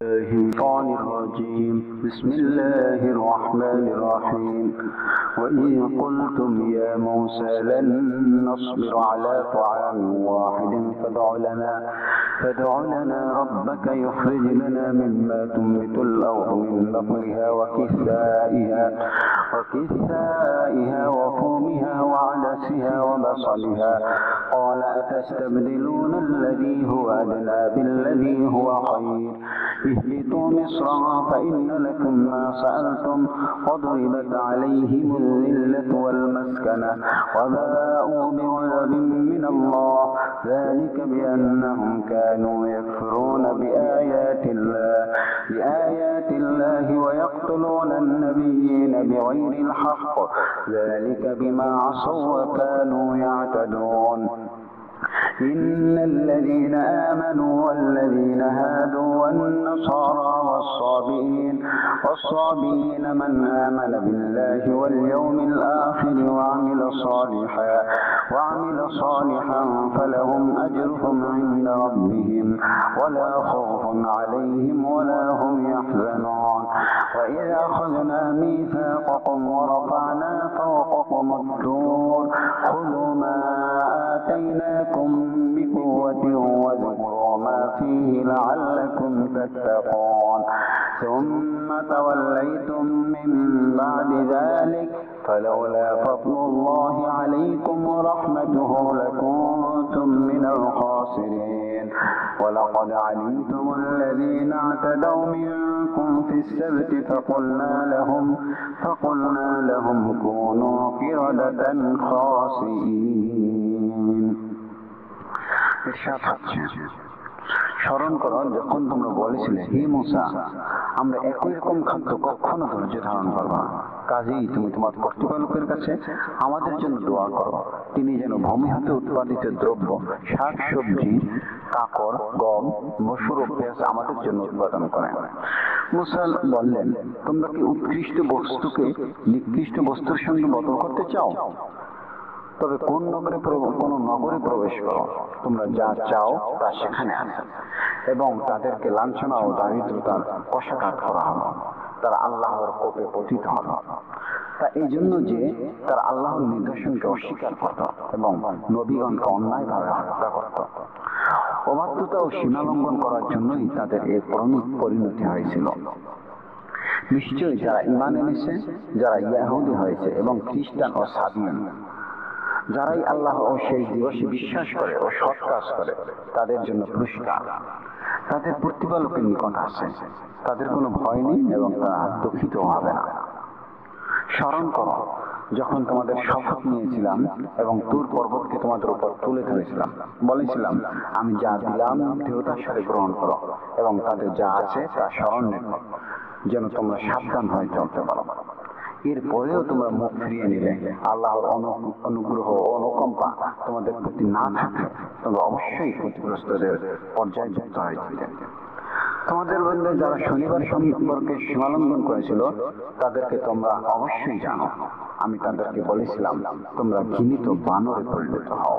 الشيطان الرجيم بسم الله الرحمن الرحيم وإذ قلتم يا موسى لن نصبر على طعام واحد فادع لنا ربك يخرج لنا مما تنبت الأرض من بقلها وكثائها وفومها وعدسها وبصلها قال أتستبدلون الذي هو أدنى بالذي هو خير اهبطوا مصرا فإن لكم ما سألتم وضربت عليهم الذلة والمسكنة وباءوا بغضب من الله ذلك بأنهم كانوا يكفرون بآيات الله ويقتلون النبيين بغير الحق ذلك بما عصوا وكانوا يعتدون إن الذين آمنوا والذين هادوا والنصارى والصابئين من آمن بالله واليوم الآخر وعمل صالحا فلهم أجرهم عند ربهم ولا خوف عليهم ولا هم يحزنون وإذا أخذنا ميثاقكم ورفعنا فوقكم الطور خذوا ما آتيناكم بقوة واذكروا ما فيه لعلكم تتقون ثم توليتم من بعد ذلك فلولا فضل الله عليكم ورحمته لكنتم من الخاسرين ولقد علمتم الذين اعتدوا منكم في السبت فقلنا لهم كونوا قردة خاسئين স্মরণ করো যখন তোমরা বলেছিলে হে মূসা আমরা একই রকম খাদ্য কখনো ধৈর্য ধারণ করবো না, কাজেই তুমি তোমার প্রতিপালকের কাছে আমাদের জন্য দোয়া করো তিনি যেন ভূমি হতে উৎপাদিত দ্রব্য শাক সবজি কাকড় গম মসুর ও পেঁয়াজ আমাদের জন্য উৎপাদন করেন। মূসা বললেন তোমরা কি উৎকৃষ্ট বস্তুকে নিকৃষ্ট বস্তুর সঙ্গে বদল করতে চাও? তবে কোন নগরে প্রবেশ করো, তোমরা যা চাও তা সেখানে আছে এবং তাদেরকে লাঞ্ছনা ও দারিদ্রতার কষাঘাত করা হলো, তারা আল্লাহর কোপে পতিত হলো। তা এই জন্য যে তারা আল্লাহর নিদর্শনকে অস্বীকার করত এবং নবীগণকে অন্যায়ভাবে হত্যা করত। অবাধ্যতা ও সীমালঙ্ঘন করার জন্যই তাদের এই পরিণতি হয়েছিল। নিশ্চয়ই যারা ঈমান এনেছে, যারা ইয়াহুদী হয়েছে এবং খ্রিস্টান ও সাবিয়ান, যারাই আল্লাহ ও সেই দিবসে বিশ্বাস করে ও সৎ কাজ করে তাদের জন্য পুরস্কার তাদের প্রতিপালকের নিকট আছে, তাদের কোনো ভয় নেই এবং তারা দুঃখিত হবে না। স্মরণ করো যখন তোমাদের শপথ নিয়েছিলাম এবং তুর পর্বতকে তোমাদের উপর তুলে ধরেছিলাম, বলেছিলাম আমি যা দিলাম দৃঢ়তার সাথে গ্রহণ করো এবং তাদের যা আছে তা স্মরণ রেখো যেন তোমরা সাবধান হয়ে চলতে পারো। এরপরেও তোমরা মুখ ফিরিয়ে নিলে আল্লাহর অনুগ্রহ ও অনুকম্পা তোমাদের প্রতি না থাকলে তোমরা অবশ্যই ক্ষতিগ্রস্তদের পর্যায়যুক্ত হয়ে যেতে। তোমাদের মধ্যে যারা শনিবার সম্পর্কে সীমালঙ্ঘন করেছিল তাদেরকে তোমরা অবশ্যই জানো। আমি তাদেরকে বলেছিলাম তোমরা ঘৃণিত বানরে পরিণত হও।